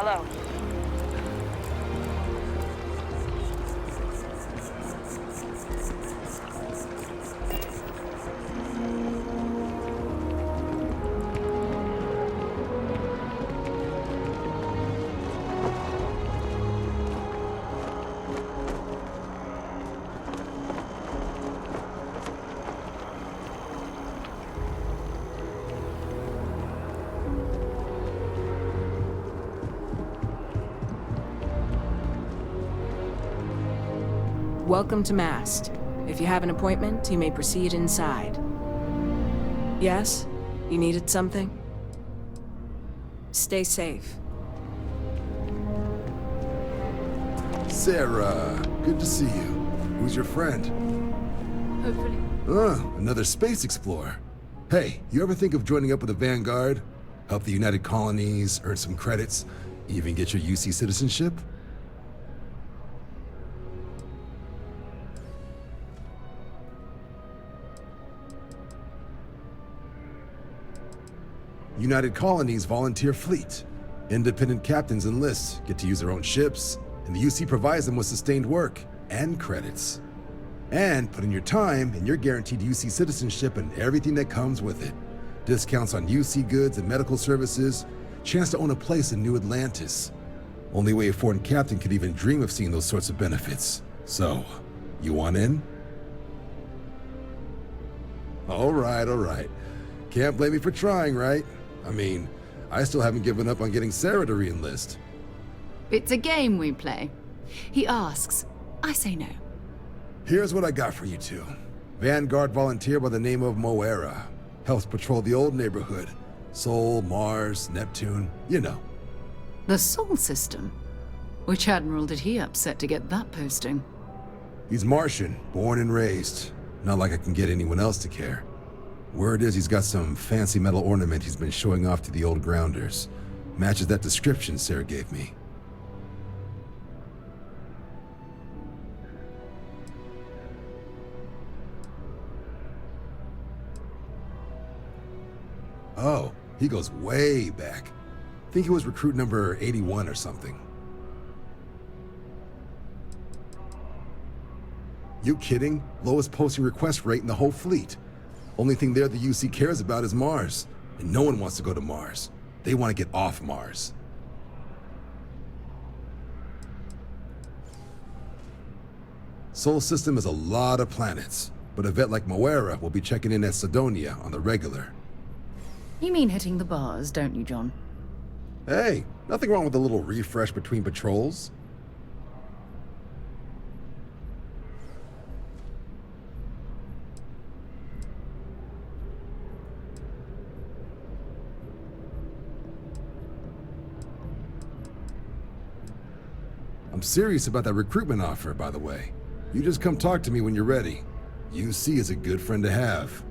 Hello. Welcome to Mast. If you have an appointment, you may proceed inside. Yes? You needed something? Stay safe. Sarah, good to see you. Who's your friend? Hopefully. Another space explorer. Hey, you ever think of joining up with the Vanguard? Help the United Colonies, earn some credits, even get your UC citizenship? United Colonies volunteer fleet. Independent captains enlist, get to use their own ships, and the UC provides them with sustained work and credits. And put in your time, and you're guaranteed UC citizenship and everything that comes with it. Discounts on UC goods and medical services, chance to own a place in New Atlantis. Only way a foreign captain could even dream of seeing those sorts of benefits. So, you want in? All right. Can't blame me for trying, right? I mean, I still haven't given up on getting Sarah to re-enlist. It's a game we play. He asks, I say no. Here's what I got for you two. Vanguard volunteer by the name of Moira. Helps patrol the Old Neighborhood. Sol, Mars, Neptune, you know. The Sol system? Which admiral did he upset to get that posting? He's Martian, born and raised. Not like I can get anyone else to care. Word is he's got some fancy metal ornament he's been showing off to the old grounders. Matches that description Sarah gave me. Oh, he goes way back. Think he was recruit number 81 or something. You kidding? Lowest posting request rate in the whole fleet. Only thing there the UC cares about is Mars. And no one wants to go to Mars. They want to get off Mars. Sol system is a lot of planets, but a vet like Moira will be checking in at Sidonia on the regular. You mean hitting the bars, don't you, John? Hey, nothing wrong with a little refresh between patrols. I'm serious about that recruitment offer, by the way. You just come talk to me when you're ready. UC is a good friend to have.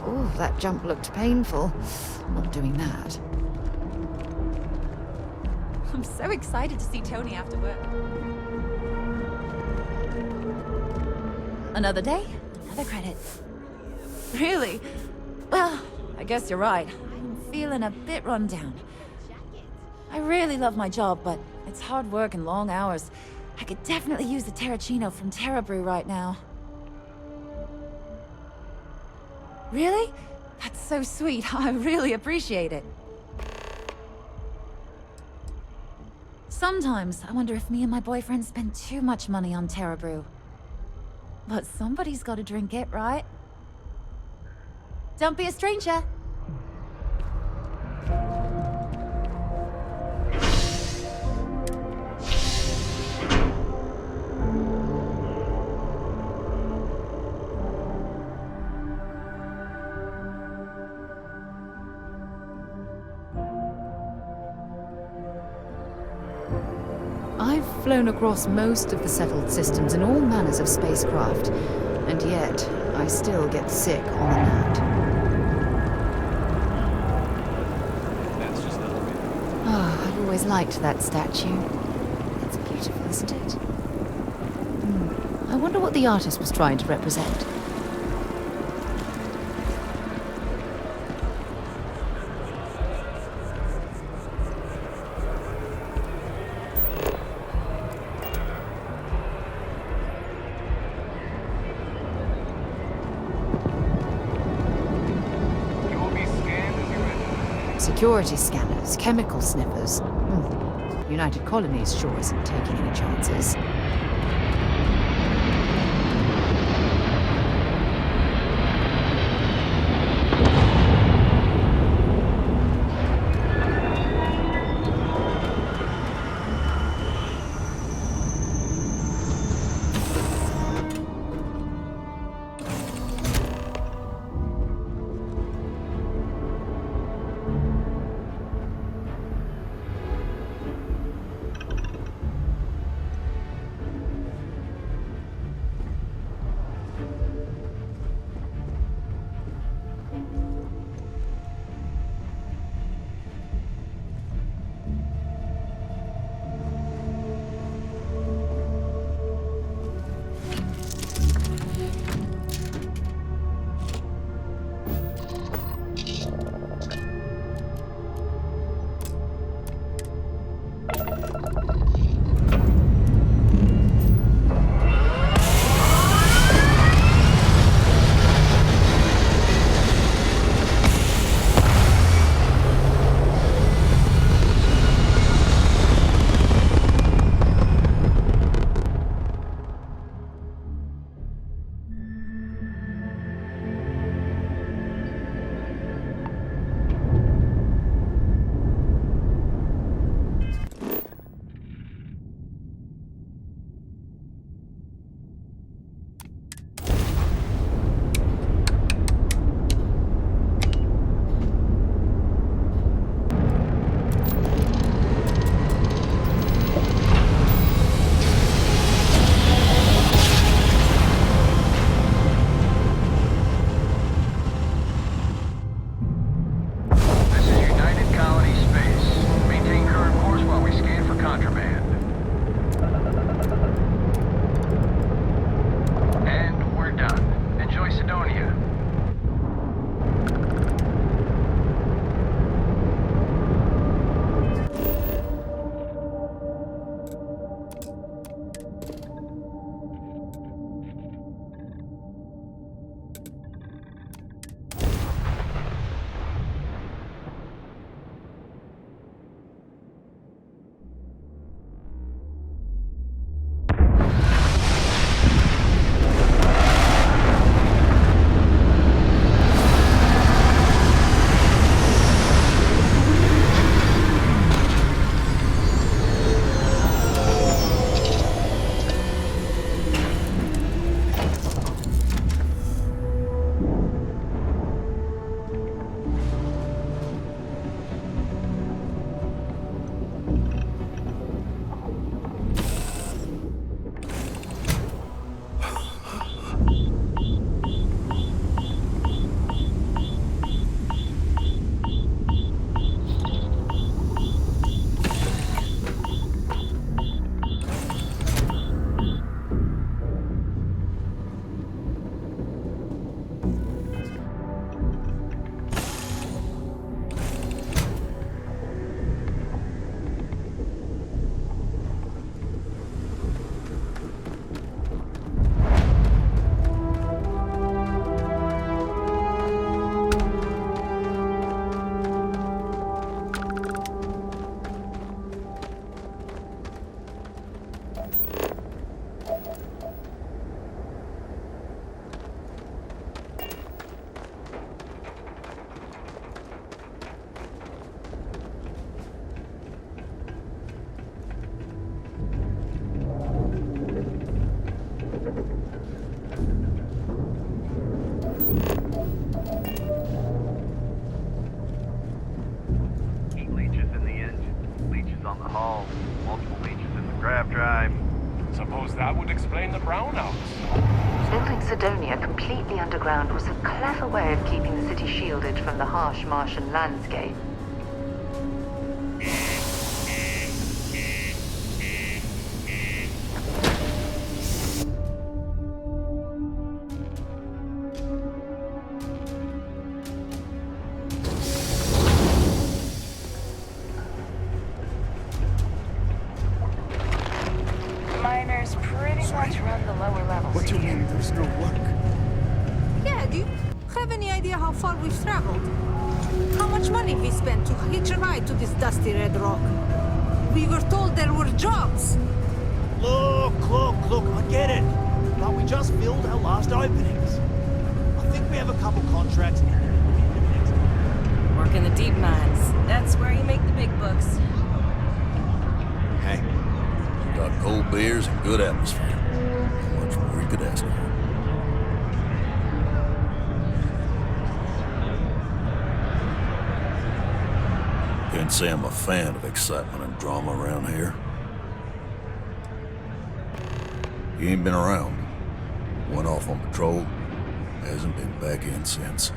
Oh, that jump looked painful. Not doing that. I'm so excited to see Tony after work. Another day, another credit. Really? Well, I guess you're right. I'm feeling a bit run down. I really love my job, but it's hard work and long hours. I could definitely use the Terracino from Terra Brew right now. Really? That's so sweet. I really appreciate it. Sometimes I wonder if me and my boyfriend spend too much money on Terra Brew. But somebody's got to drink it, right? Don't be a stranger. I flown across most of the settled systems in all manners of spacecraft, and yet I still get sick on the land. Oh, I've always liked that statue. It's beautiful, isn't it? I wonder what the artist was trying to represent. Security scanners, chemical sniffers. United Colonies sure isn't taking any chances. That would explain the brownouts. Building Sidonia completely underground was a clever way of keeping the city shielded from the harsh Martian landscape. Miners pretty much run the lower levels. What do you mean there's no work? Yeah, do you have any idea how far we've traveled? How much money we spent to hitch a ride to this dusty red rock? We were told there were jobs. Look, I get it. But we just filled our last openings. I think we have a couple contracts. Work in the deep mines. That's where you make the big bucks. Hey, Got cold beers and good atmosphere. How much more you could ask for? Can't say I'm a fan of excitement and drama around here. You ain't been around. Went off on patrol. Hasn't been back in since.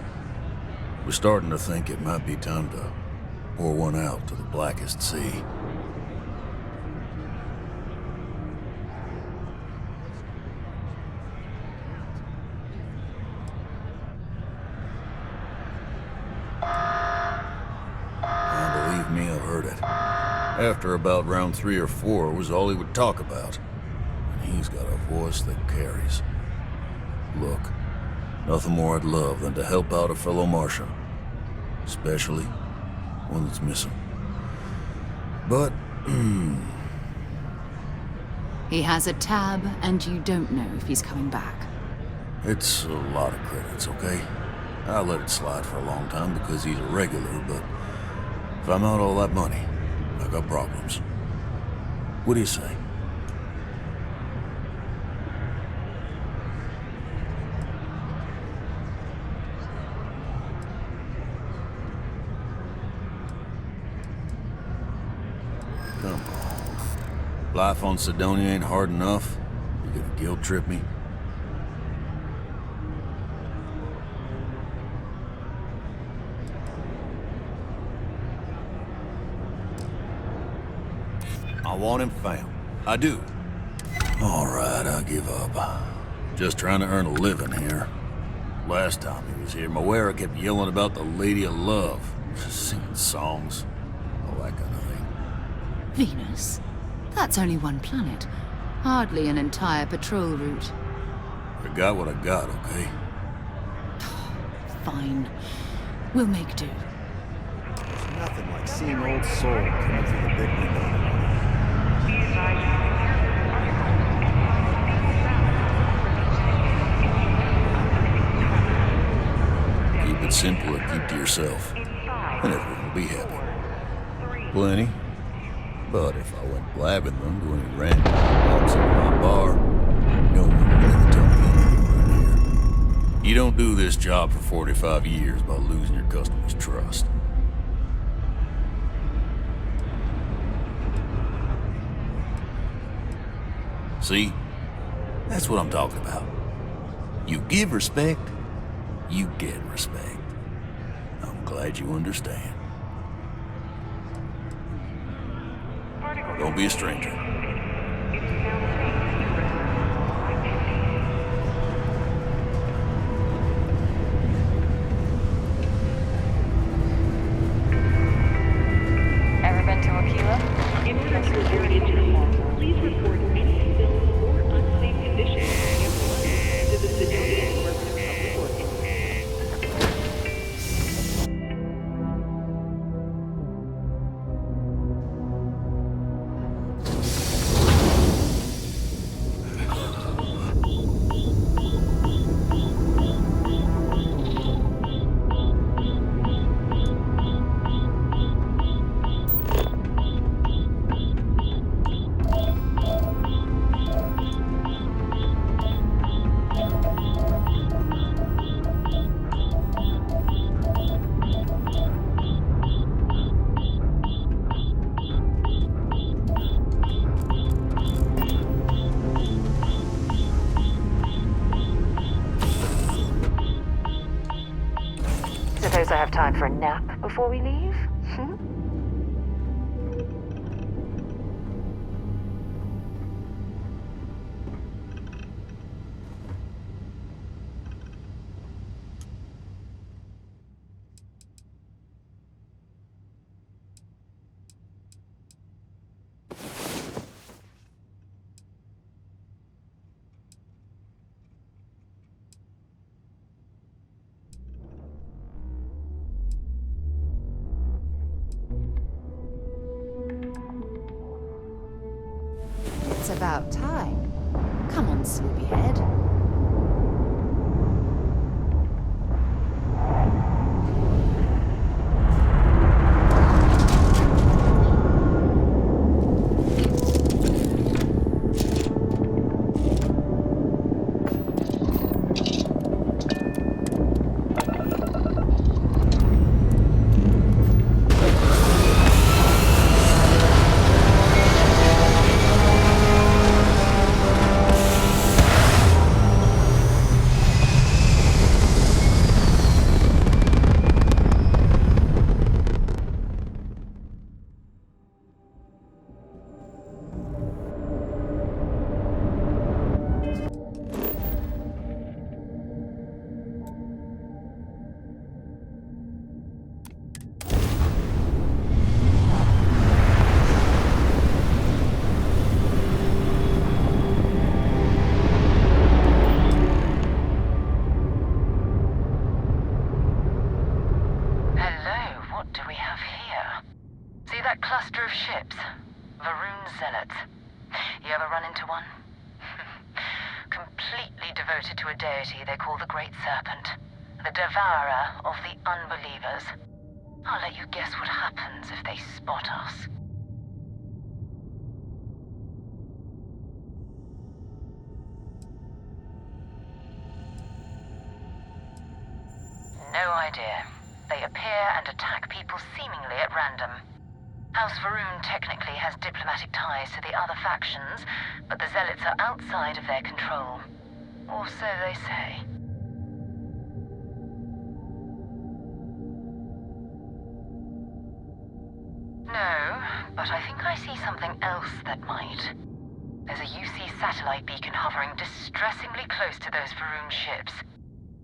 We're starting to think it might be time to pour one out to the blackest sea. Believe me, I've heard it. After about round 3 or 4 was all he would talk about. And he's got a voice that carries. Look, nothing more I'd love than to help out a fellow Martian. Especially one that's missing. But, He has a tab, and you don't know if he's coming back. it's a lot of credits, okay? I let it slide for a long time because he's a regular, but if I'm out all that money, I got problems. What do you say? Come on. Life on Sidonia ain't hard enough. You gonna guilt trip me? I want him found. I do. All right, I give up. Just trying to earn a living here. Last time he was here, Moira kept yelling about the Lady of Love, singing songs, all that kind of thing. Venus? That's only one planet. Hardly an entire patrol route. I got what I got, okay? Fine. We'll make do. there's nothing like seeing old soul coming through the big window. Keep it simple or keep to yourself, and everyone will be happy. Plenty. But if I went blabbing them to any random walks into my bar, no one would ever tell me anything around here. You don't do this job for 45 years by losing your customers' trust. See? That's what I'm talking about. You give respect, you get respect. I'm glad you understand. Don't be a stranger. Ever been to Aquila? Please report any spills or unsafe conditions to the Sidonia Department of Public Works. Time for a nap before we leave? Hmm? It's about time. Come on, sleepyhead. cluster of ships. Varun Zealots. You ever run into one? Completely devoted to a deity they call the Great Serpent. The devourer of the unbelievers. I'll let you guess what happens if they spot us. No idea. They appear and attack people seemingly at random. House Varun technically has diplomatic ties to the other factions, but the Zealots are outside of their control. Or so they say. No, but I think I see something else that might. There's a UC satellite beacon hovering distressingly close to those Varun ships.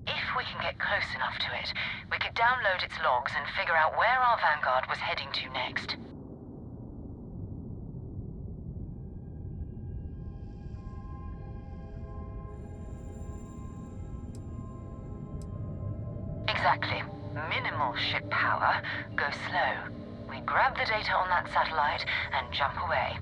If we can get close enough to it, we could download its logs and figure out where our vanguard was heading to next. Exactly. Minimal ship power, go slow. We grab the data on that satellite and jump away.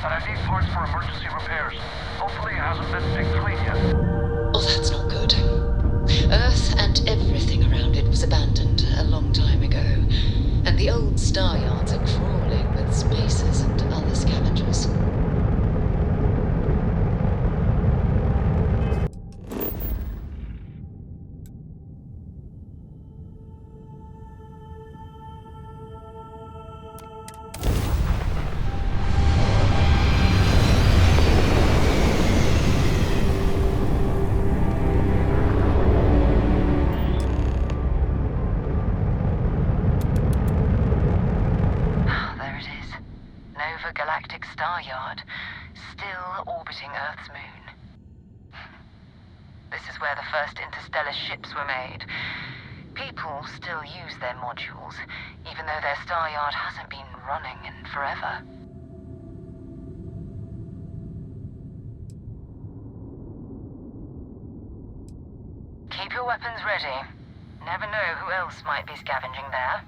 but I need parts for emergency repairs. Hopefully it hasn't been picked clean yet. Oh, that's not good. Earth and everything around it was abandoned a long time ago, and the old star yards are crawling with spacers and other scavengers. Galactic Star Yard, still orbiting Earth's moon. This is where the first interstellar ships were made. People still use their modules, even though their star yard hasn't been running in forever. Keep your weapons ready. Never know who else might be scavenging there.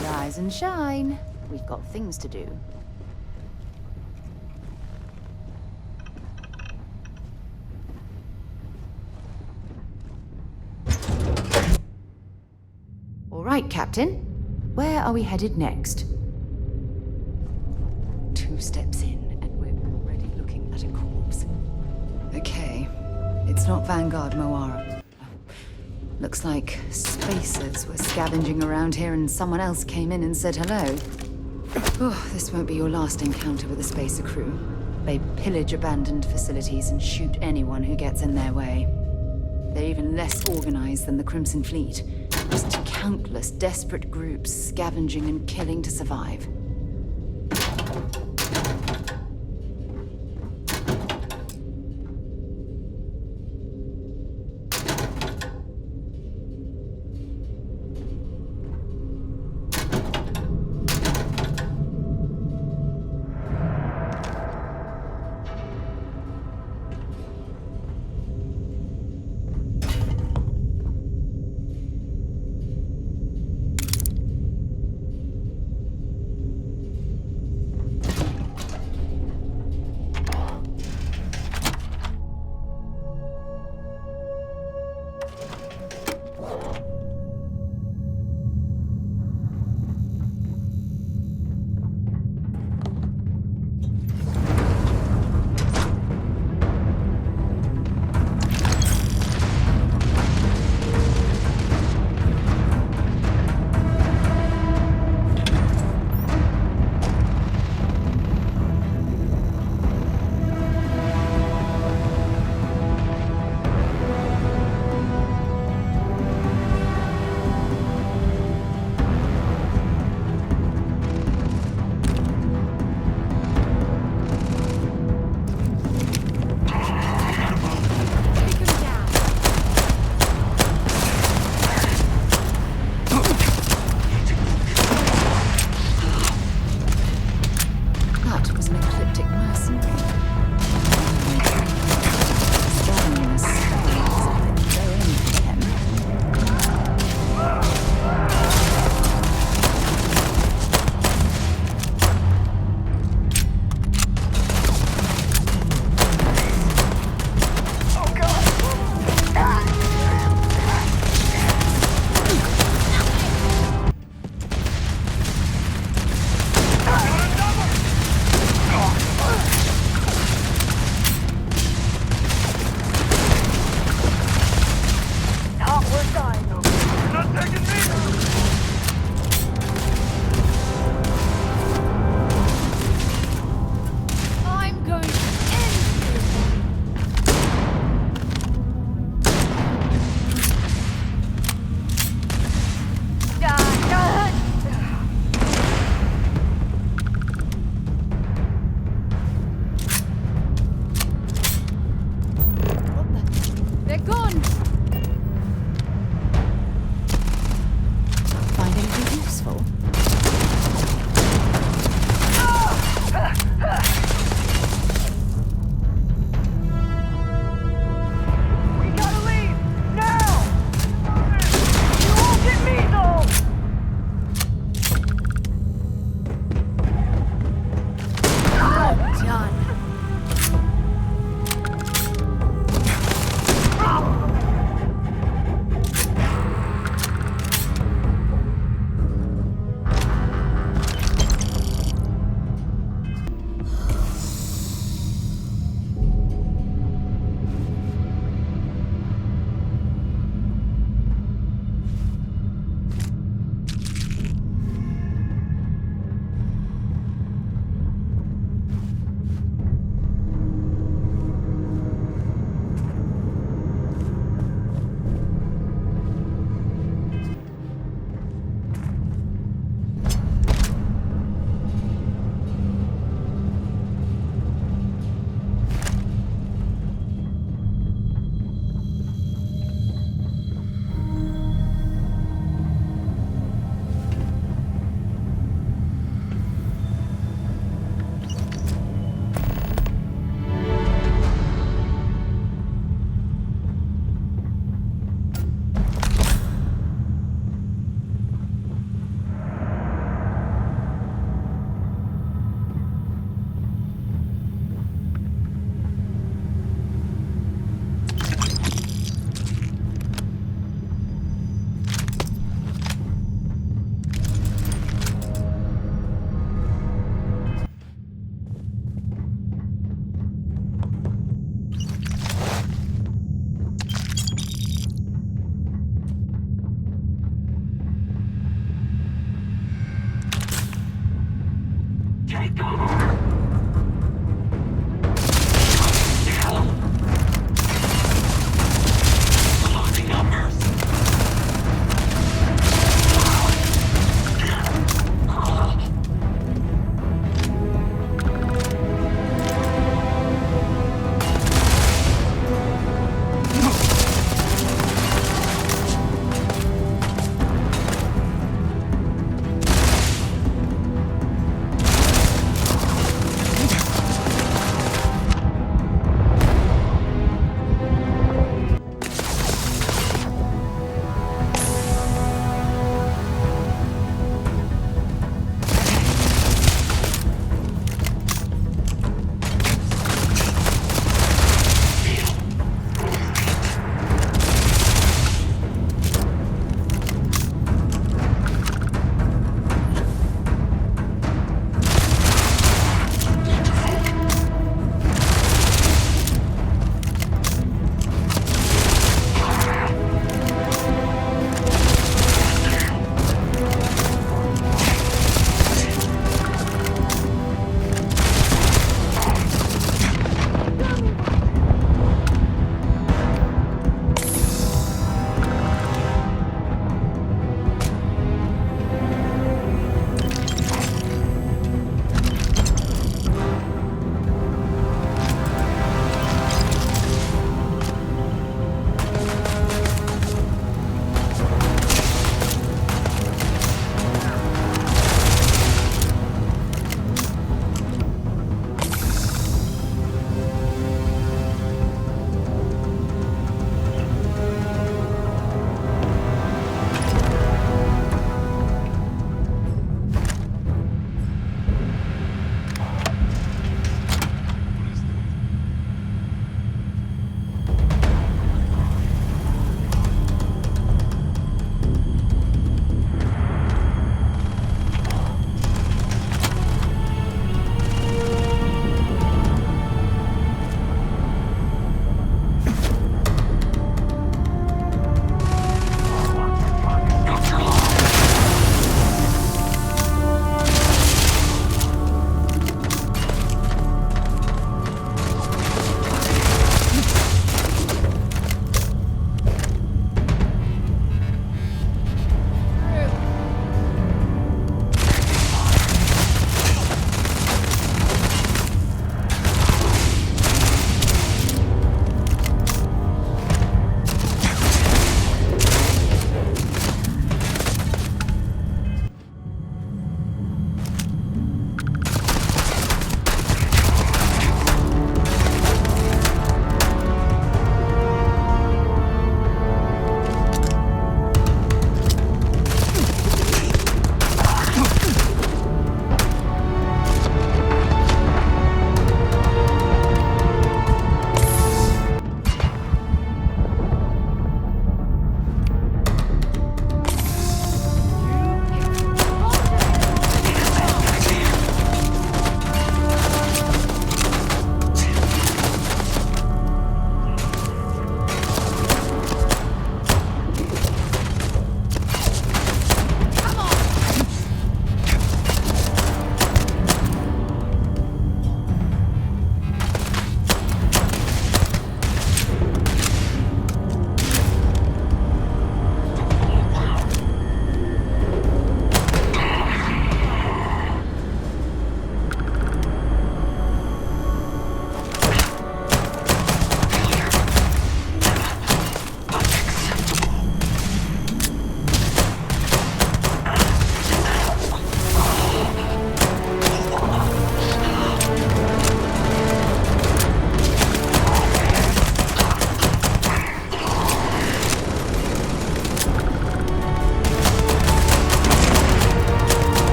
Rise and shine. We've got things to do. All right, Captain. Where are we headed next? 2 steps in, and we're already looking at a corpse. Okay. It's not Vanguard Moara. Looks like spacers were scavenging around here and someone else came in and said hello. Oh, this won't be your last encounter with a spacer crew. They pillage abandoned facilities and shoot anyone who gets in their way. They're even less organized than the Crimson Fleet. Just countless desperate groups scavenging and killing to survive.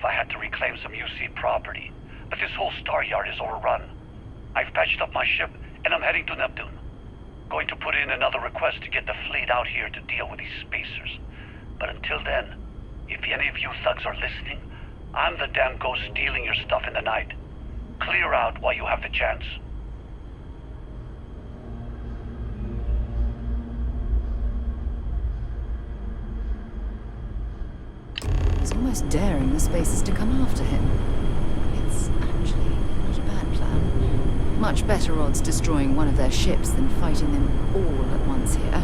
I had to reclaim some UC property, but this whole star yard is overrun. I've patched up my ship, and I'm heading to Neptune. Going to put in another request to get the fleet out here to deal with these spacers. But until then, if any of you thugs are listening, I'm the damn ghost stealing your stuff in the night. Clear out while you have the chance. He's almost daring the spacers to come after him. It's actually not a bad plan. Much better odds destroying one of their ships than fighting them all at once here.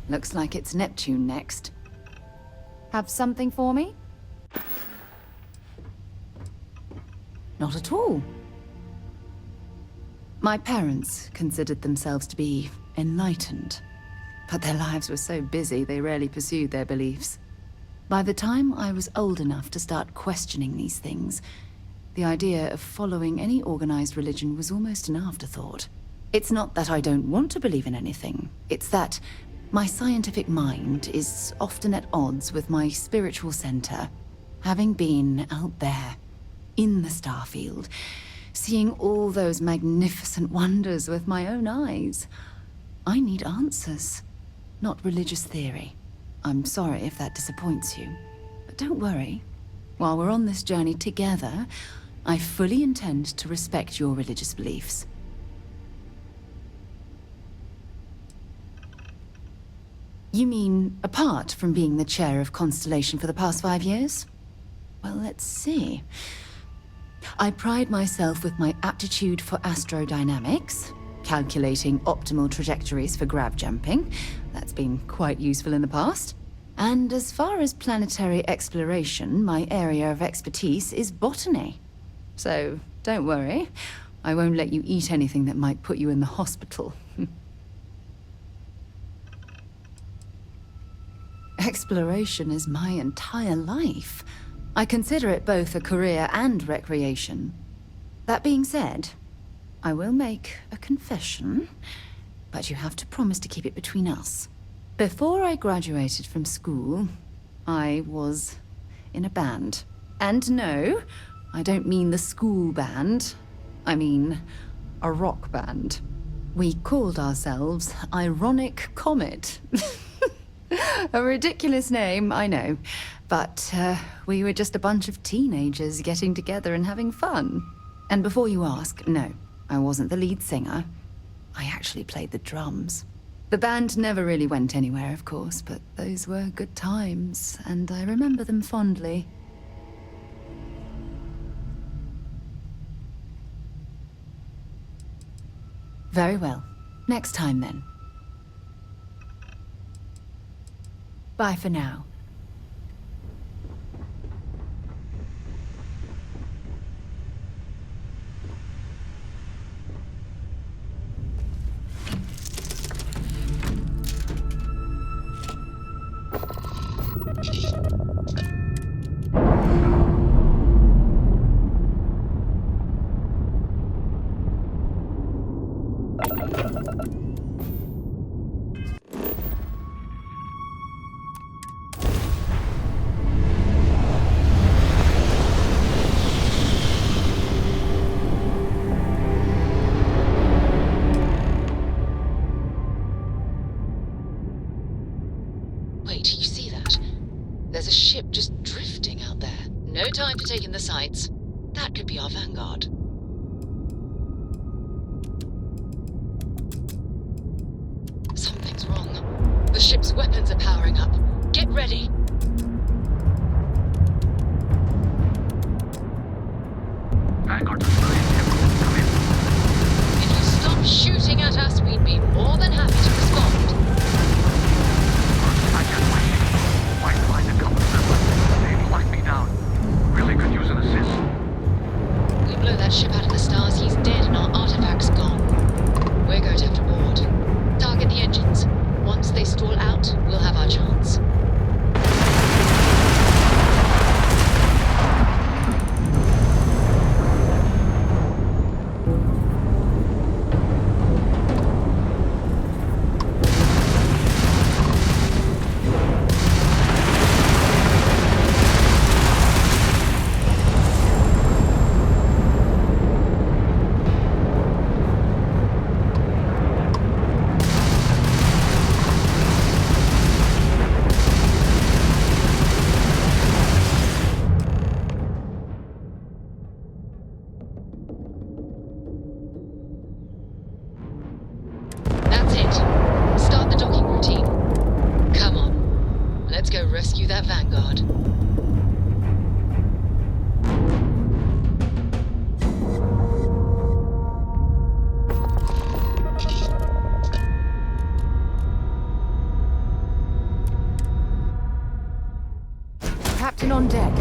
Looks like it's Neptune next. Have something for me? Not at all. My parents considered themselves to be enlightened, but their lives were so busy they rarely pursued their beliefs. By the time I was old enough to start questioning these things, the idea of following any organized religion was almost an afterthought. It's not that I don't want to believe in anything, it's that my scientific mind is often at odds with my spiritual center. Having been out there, in the Starfield, seeing all those magnificent wonders with my own eyes, I need answers, not religious theory. I'm sorry if that disappoints you, but don't worry. While we're on this journey together, I fully intend to respect your religious beliefs. You mean, apart from being the chair of Constellation for the past 5 years? Well, let's see. I pride myself with my aptitude for astrodynamics, calculating optimal trajectories for grav jumping. That's been quite useful in the past. And as far as planetary exploration, my area of expertise is botany. So, don't worry. I won't let you eat anything that might put you in the hospital. Exploration is my entire life. I consider it both a career and recreation. That being said, I will make a confession, but you have to promise to keep it between us. Before I graduated from school, I was in a band. And no, I don't mean the school band. I mean a rock band. We called ourselves Ironic Comet. A ridiculous name, I know. But we were just a bunch of teenagers getting together and having fun. And before you ask, no, I wasn't the lead singer. I actually played the drums. The band never really went anywhere, of course, but those were good times, and I remember them fondly. Very well. Next time, then. Bye for now. There's a ship just drifting out there. No time to take in the sights. That could be our vanguard. Something's wrong. The ship's weapons are powering up. Get ready. Vanguard to come in. If you stop shooting at us, we'd be more than happy to respond. I can't wait. Might find a couple of them. They've locked me down. Really could use an assist. We blow that ship out of the stars, he's dead and our artifact's gone. We're going to have to board. Target the engines. Once they stall out, we'll have our chance. Rescue that vanguard. Captain on deck.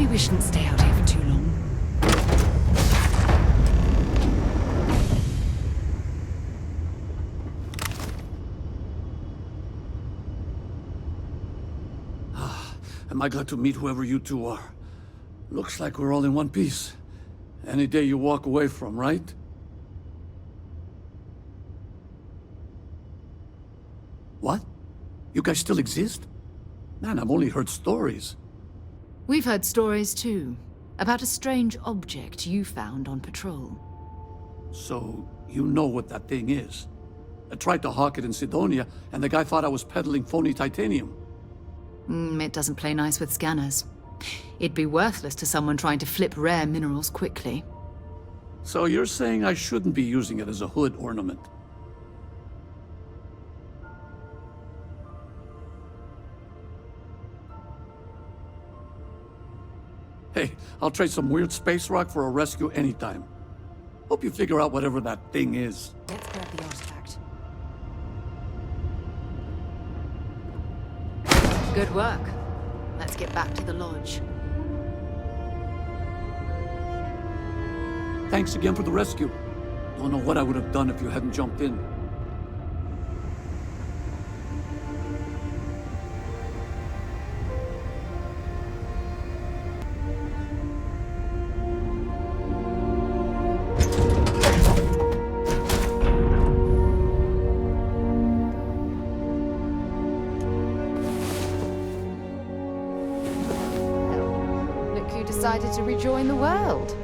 We shouldn't stay out here for too long. Am I glad to meet whoever you two are. Looks like we're all in one piece. Any day you walk away from, right? What? You guys still exist? Man, I've only heard stories. We've heard stories too, about a strange object you found on patrol. So, you know what that thing is? I tried to hawk it in Sidonia, and the guy thought I was peddling phony titanium. It doesn't play nice with scanners. It'd be worthless to someone trying to flip rare minerals quickly. So you're saying I shouldn't be using it as a hood ornament? Hey, I'll trade some weird space rock for a rescue anytime. Hope you figure out whatever that thing is. Let's grab the artifact. Good work. Let's get back to the lodge. Thanks again for the rescue. Don't know what I would have done if you hadn't jumped in. Look who decided to rejoin the world.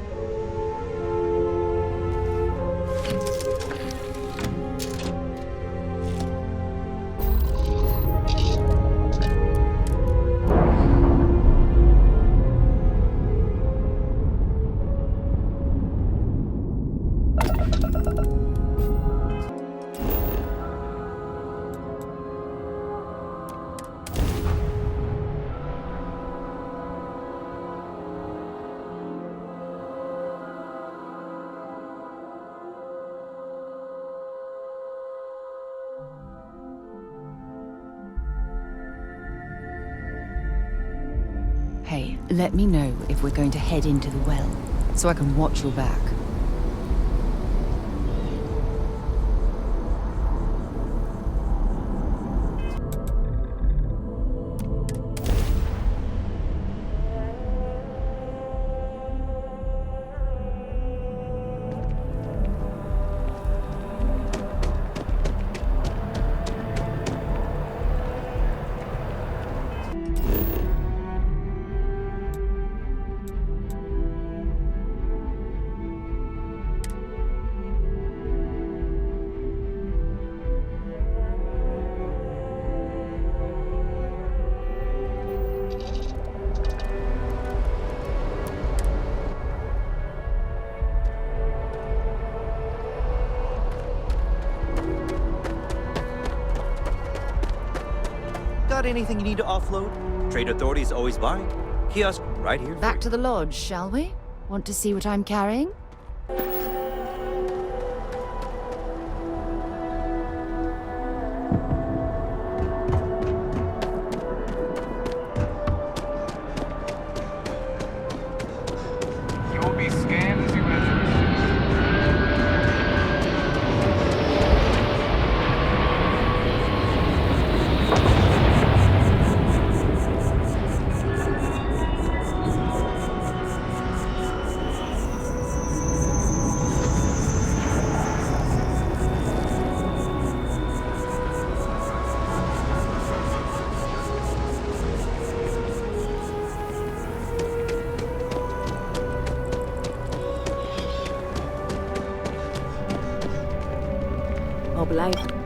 Hey, let me know if we're going to head into the well, so I can watch your back. Got anything you need to offload? Trade Authority's always buying. Kiosk right here. Back to the lodge, shall we? Want to see what I'm carrying? You will be scanned as you enter.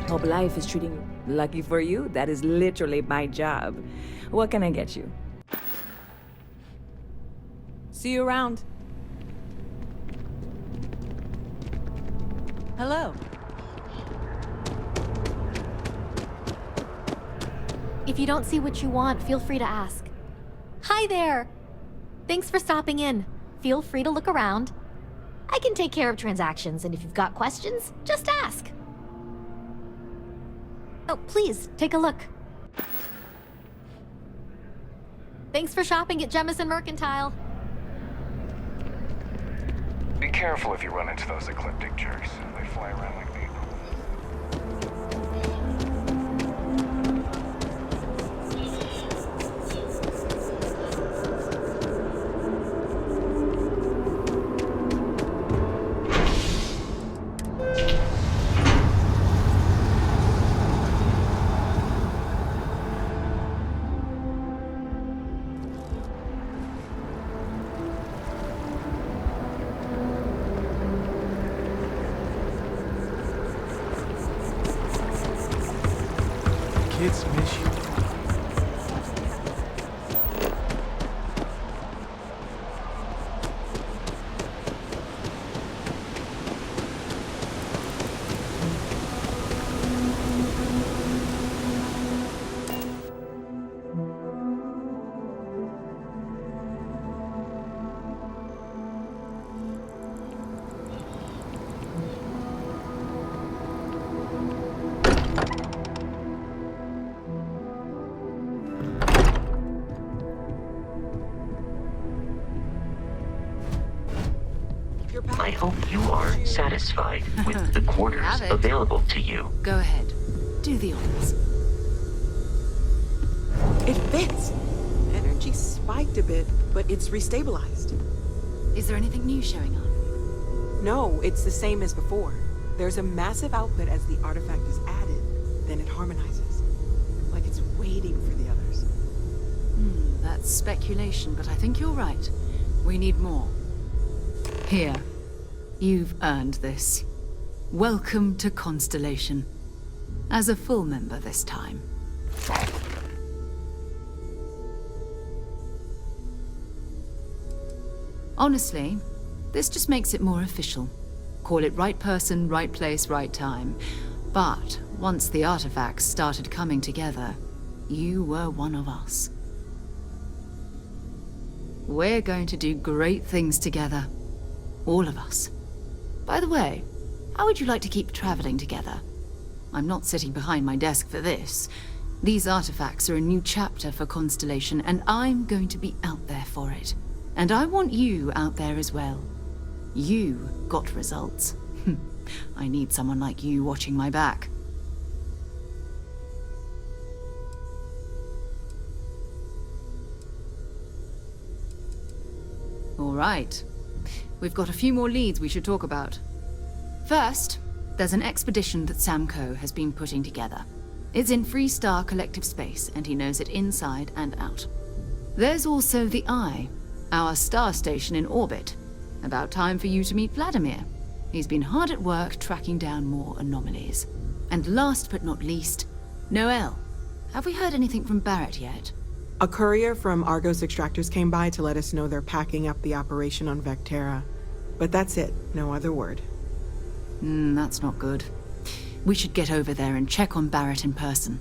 Hope life is treating you. Lucky for you, that is literally my job. What can I get you? See you around. Hello. If you don't see what you want, feel free to ask. Hi there! Thanks for stopping in. Feel free to look around. I can take care of transactions, and if you've got questions, just ask. Oh, please, take a look. Thanks for shopping at Jemison Mercantile. Be careful if you run into those ecliptic jerks. They fly around like people. Kids miss you. satisfied with the quarters Have it. available to you. Go ahead. Do the honors. It fits. Energy spiked a bit, but it's restabilized. Is there anything new showing up? No, it's the same as before. There's a massive output as the artifact is added, then it harmonizes. Like it's waiting for the others. That's speculation, but I think you're right. We need more. Here. You've earned this. Welcome to Constellation. As a full member this time. Honestly, this just makes it more official. Call it right person, right place, right time. But once the artifacts started coming together, you were one of us. We're going to do great things together. All of us. By the way, how would you like to keep traveling together? I'm not sitting behind my desk for this. These artifacts are a new chapter for Constellation, and I'm going to be out there for it. And I want you out there as well. You got results. I need someone like you watching my back. All right. We've got a few more leads we should talk about. First, there's an expedition that Samco has been putting together. It's in Freestar Collective Space, and he knows it inside and out. There's also the Eye, our star station in orbit. About time for you to meet Vladimir. He's been hard at work tracking down more anomalies. And last but not least, Noel. Have we heard anything from Barrett yet? A courier from Argos Extractors came by to let us know they're packing up the operation on Vectera. But that's it, no other word. That's not good. We should get over there and check on Barrett in person.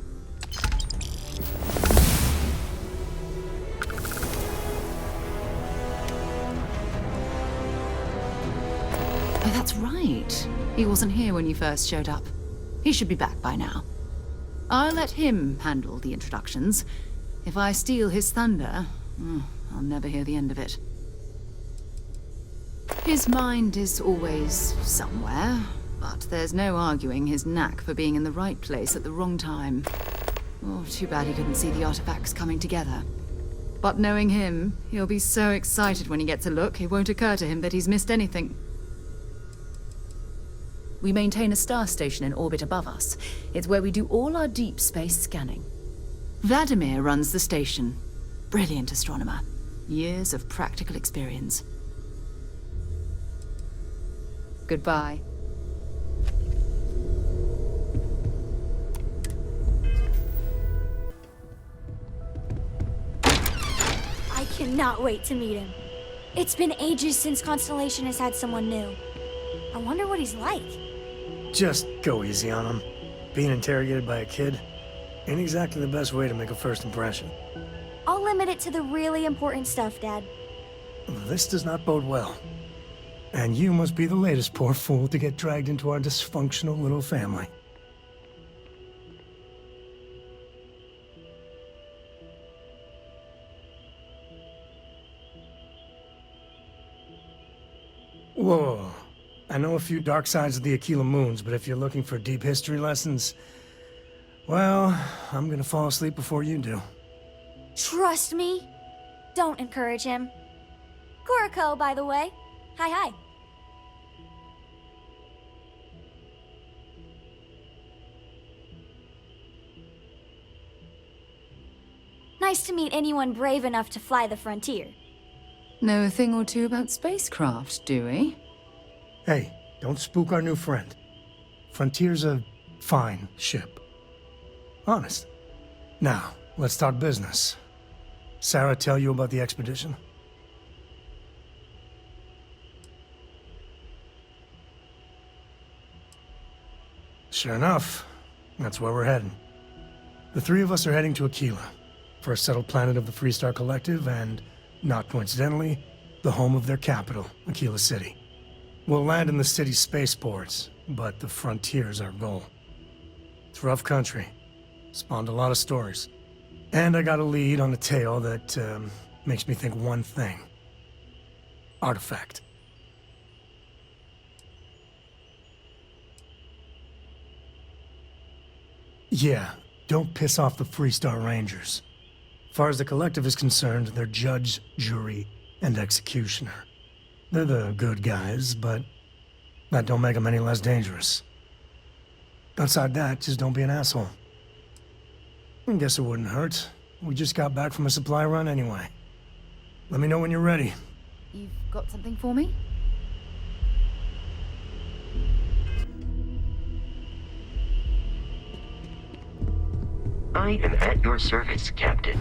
Oh, that's right. He wasn't here when you first showed up. He should be back by now. I'll let him handle the introductions. If I steal his thunder, I'll never hear the end of it. His mind is always somewhere, but there's no arguing his knack for being in the right place at the wrong time. Oh, too bad he didn't see the artifacts coming together. But knowing him, he'll be so excited when he gets a look, it won't occur to him that he's missed anything. We maintain a star station in orbit above us. It's where we do all our deep space scanning. Vladimir runs the station. Brilliant astronomer. Years of practical experience. Goodbye. I cannot wait to meet him. It's been ages since Constellation has had someone new. I wonder what he's like. Just go easy on him. Being interrogated by a kid ain't exactly the best way to make a first impression. I'll limit it to the really important stuff, Dad. This does not bode well. And you must be the latest poor fool to get dragged into our dysfunctional little family. Whoa. I know a few dark sides of the Aquila Moons, but if you're looking for deep history lessons, well, I'm gonna fall asleep before you do. Trust me. Don't encourage him. Kuriko, by the way. Hi. Nice to meet anyone brave enough to fly the frontier. Know a thing or two about spacecraft, do we? Hey, don't spook our new friend. Frontier's a fine ship. Honest. Now, let's talk business. Sarah tell you about the expedition? Sure enough, that's where we're heading. The three of us are heading to Aquila, first settled planet of the Freestar Collective, and, not coincidentally, the home of their capital, Aquila City. We'll land in the city's spaceports, but the frontier's our goal. It's rough country. Spawned a lot of stories. And I got a lead on a tale that makes me think one thing. Artifact. Yeah, don't piss off the Freestar Rangers. As far as the Collective is concerned, they're judge, jury, and executioner. They're the good guys, but that don't make them any less dangerous. Outside that, just don't be an asshole. I guess it wouldn't hurt. We just got back from a supply run anyway. Let me know when you're ready. You've got something for me? I am at your service, Captain.